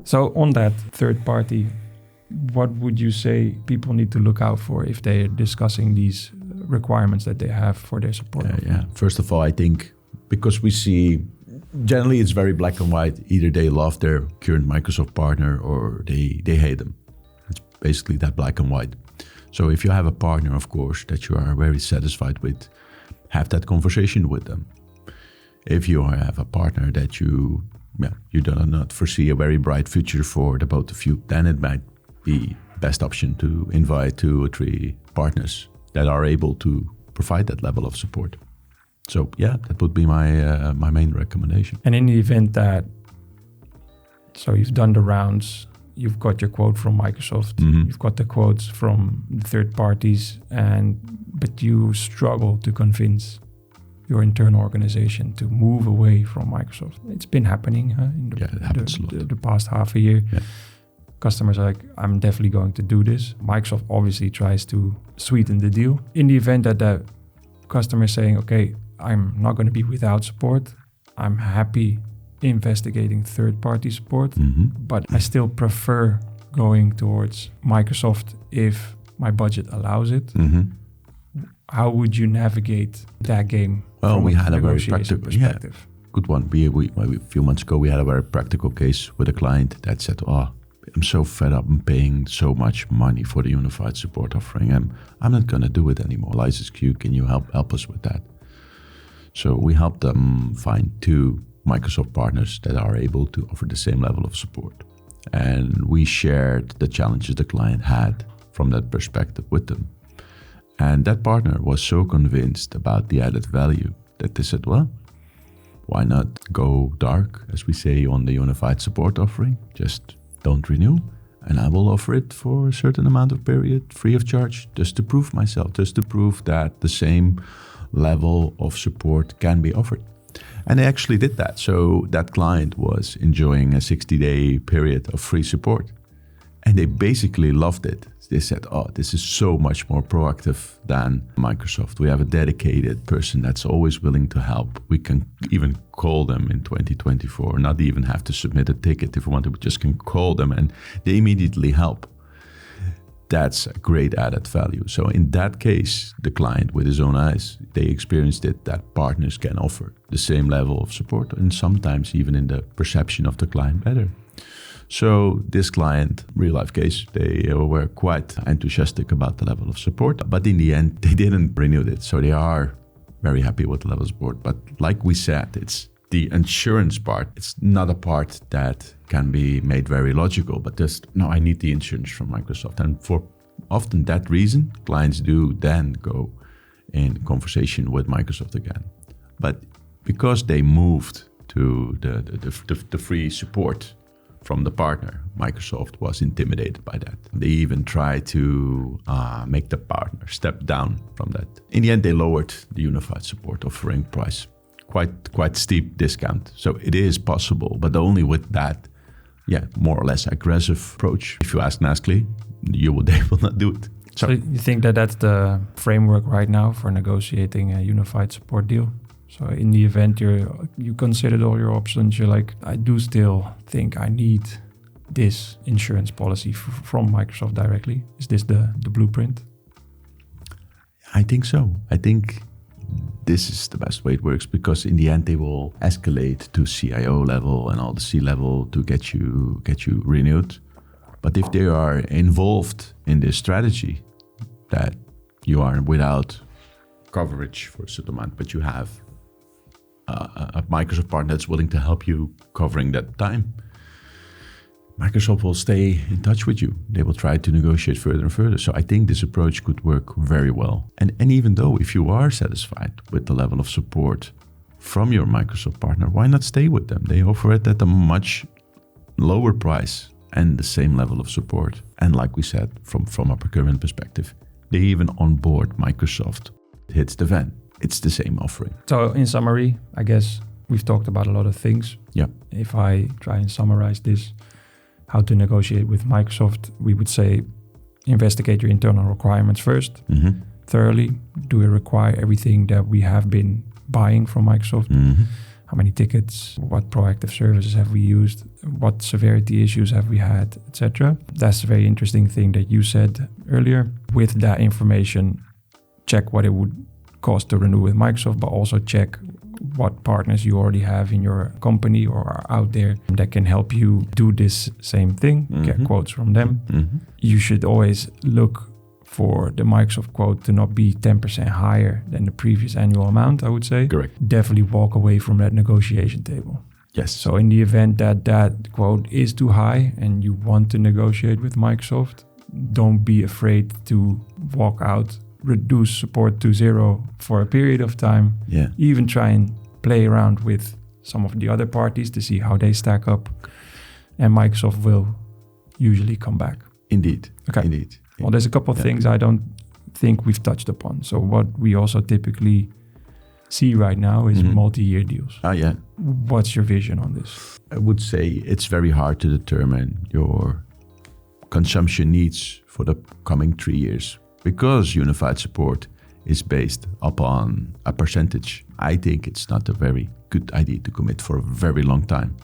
So on that third party, what would you say people need to look out for if they're discussing these requirements that they have for their support? First of all, I think because we see generally it's very black and white. Either they love their current Microsoft partner or they hate them. It's basically that black and white. So if you have a partner, of course, that you are very satisfied with, have that conversation with them. If you have a partner that you do not foresee a very bright future for the both of you, then it might be best option to invite 2 or 3 partners that are able to provide that level of support. So that would be my main recommendation. And in the event that, so you've done the rounds, you've got your quote from Microsoft, you've got the quotes from the third parties, but you struggle to convince your internal organization to move away from Microsoft. It's been happening in the past half a year. Yeah. Customers are like, I'm definitely going to do this. Microsoft obviously tries to sweeten the deal. In the event that the customer is saying, okay, I'm not going to be without support. I'm happy investigating third-party support, but I still prefer going towards Microsoft if my budget allows it. How would you navigate that game? Well, we had a very practical perspective. Good one. A few months ago, we had a very practical case with a client that said, I'm so fed up and paying so much money for the unified support offering. I'm not going to do it anymore. LicensQ, can you help us with that? So we helped them find 2 Microsoft partners that are able to offer the same level of support. And we shared the challenges the client had from that perspective with them. And that partner was so convinced about the added value that they said, well, why not go dark, as we say, on the unified support offering? Just don't renew, and I will offer it for a certain amount of period, free of charge, just to prove myself, just to prove that the same level of support can be offered. And they actually did that. So that client was enjoying a 60-day period of free support. And they basically loved it. They said, this is so much more proactive than Microsoft. We have a dedicated person that's always willing to help. We can even call them in 2024, not even have to submit a ticket if we want to. We just can call them and they immediately help. That's a great added value. So in that case, the client with his own eyes, they experienced it that partners can offer the same level of support and sometimes even in the perception of the client better. So this client, real life case, they were quite enthusiastic about the level of support, but in the end, they didn't renew it. So they are very happy with the level of support. But like we said, it's the insurance part. It's not a part that can be made very logical, but just, I need the insurance from Microsoft. And for often that reason, clients do then go in conversation with Microsoft again. But because they moved to the free support from the partner, Microsoft was intimidated by that. They even tried to make the partner step down from that. In the end, they lowered the unified support offering price, quite steep discount. So it is possible, but only with that, more or less aggressive approach. If you ask Nestle, they will not do it. So you think that that's the framework right now for negotiating a unified support deal? So in the event you considered all your options, you're like, I do still think I need this insurance policy from Microsoft directly. Is this the blueprint? I think so. I think this is the best way it works because in the end they will escalate to CIO level and all the C level to get you renewed. But if they are involved in this strategy that you are without coverage for a certain amount, but you have a Microsoft partner that's willing to help you covering that time, Microsoft will stay in touch with you. They will try to negotiate further and further. So I think this approach could work very well. And even though if you are satisfied with the level of support from your Microsoft partner, why not stay with them? They offer it at a much lower price and the same level of support. And like we said, from a procurement perspective, they even onboard Microsoft. It hits the van. It's the same offering. So in summary, I guess we've talked about a lot of things. Yeah. If I try and summarize this, how to negotiate with Microsoft, we would say investigate your internal requirements first, thoroughly. Do we require everything that we have been buying from Microsoft? how many tickets, what proactive services have we used, what severity issues have we had, etc. That's a very interesting thing that you said earlier. With that information, check what it would cost to renew with Microsoft, but also check what partners you already have in your company or are out there that can help you do this same thing, get quotes from them. You should always look for the Microsoft quote to not be 10% higher than the previous annual amount, I would say. Correct. Definitely walk away from that negotiation table. Yes. So in the event that that quote is too high and you want to negotiate with Microsoft, don't be afraid to walk out, reduce support to 0 for a period of time. Yeah. Even try and play around with some of the other parties to see how they stack up. And Microsoft will usually come back. Indeed. Okay. Indeed. Well, there's a couple of things I don't think we've touched upon. So what we also typically see right now is multi-year deals. Yeah. What's your vision on this? I would say it's very hard to determine your consumption needs for the coming 3 years because unified support is based upon a percentage. I think it's not a very good idea to commit for a very long time.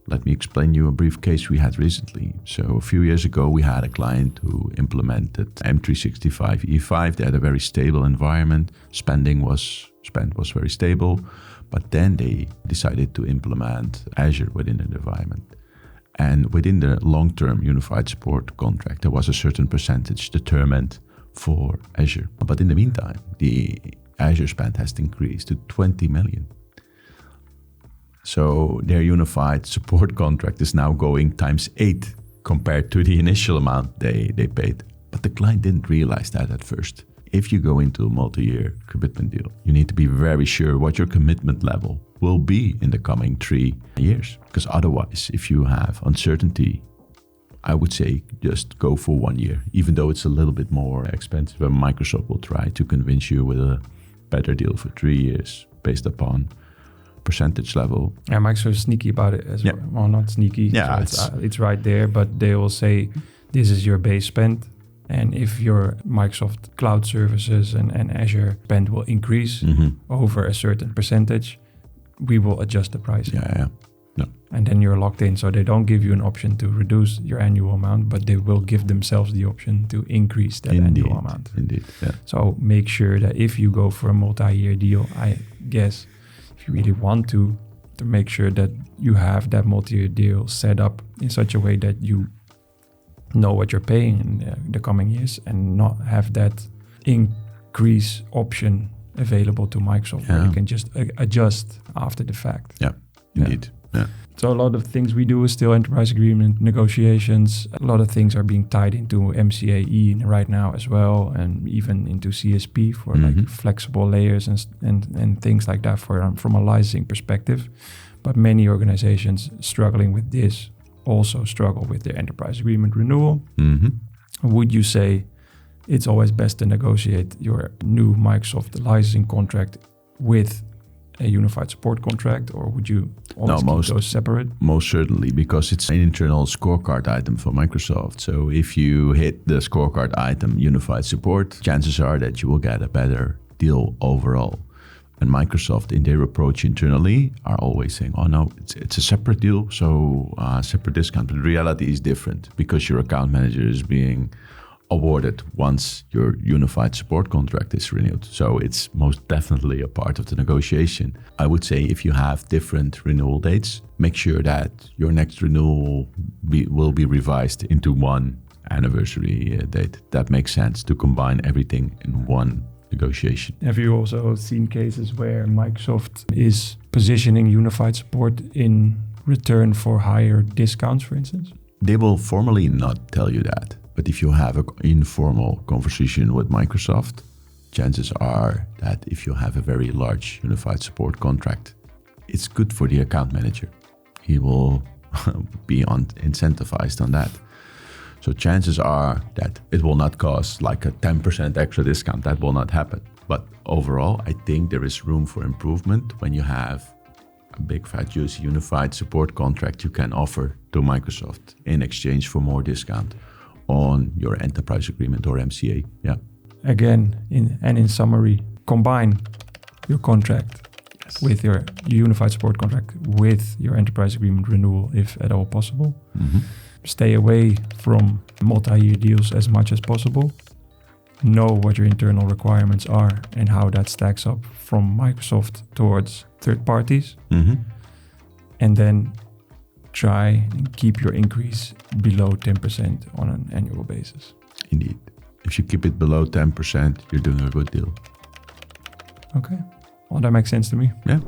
Let me explain you a brief case we had recently. So a few years ago, we had a client who implemented M365 E5. They had a very stable environment. Spend was very stable. But then they decided to implement Azure within the environment. And within the long-term unified support contract, there was a certain percentage determined for Azure. But in the meantime, the Azure spend has increased to 20 million. So their unified support contract is now going times 8 compared to the initial amount they paid. But the client didn't realize that at first. If you go into a multi-year commitment deal, you need to be very sure what your commitment level will be in the coming 3 years. Because otherwise, if you have uncertainty, I would say just go for 1 year, even though it's a little bit more expensive. And Microsoft will try to convince you with a better deal for 3 years based upon percentage level. Yeah, Microsoft is sneaky about it as well. Well, not sneaky. Yeah, so it's right there, but they will say this is your base spend. And if your Microsoft cloud services and Azure spend will increase over a certain percentage, we will adjust the price. Yeah. No. And then you're locked in. So they don't give you an option to reduce your annual amount, but they will give themselves the option to increase that annual amount. Indeed. Yeah. So make sure that if you go for a multi-year deal, I guess if you really want to make sure that you have that multi-year deal set up in such a way that you know what you're paying in the coming years and not have that increase option available to Microsoft where you can just adjust after the fact. Yeah, indeed. Yeah. So a lot of things we do is still enterprise agreement negotiations. A lot of things are being tied into MCAE right now as well, and even into CSP for like flexible layers and things like that from a licensing perspective. But many organizations struggling with this also struggle with their enterprise agreement renewal. Would you say it's always best to negotiate your new Microsoft licensing contract with a unified support contract, or would you always keep those separate? Most certainly, because it's an internal scorecard item for Microsoft. So if you hit the scorecard item unified support, chances are that you will get a better deal overall. And Microsoft, in their approach internally, are always saying, oh no, it's a separate deal, so separate discount. But the reality is different because your account manager is being awarded once your unified support contract is renewed. So it's most definitely a part of the negotiation. I would say if you have different renewal dates, make sure that your next renewal will be revised into one anniversary date. That makes sense to combine everything in one negotiation. Have you also seen cases where Microsoft is positioning unified support in return for higher discounts, for instance? They will formally not tell you that. But if you have an informal conversation with Microsoft, chances are that if you have a very large unified support contract, it's good for the account manager. He will be incentivized on that. So chances are that it will not cost like a 10% extra discount. That will not happen. But overall, I think there is room for improvement when you have a big fat juicy unified support contract you can offer to Microsoft in exchange for more discount on your enterprise agreement or MCA. Yeah. Again, in summary, combine your contract with your unified support contract, with your enterprise agreement renewal, if at all possible. Stay away from multi-year deals as much as possible. Know what your internal requirements are and how that stacks up from Microsoft towards third parties. And then try and keep your increase below 10% on an annual basis. Indeed. If you keep it below 10%, you're doing a good deal. Okay. Well, that makes sense to me. Yeah.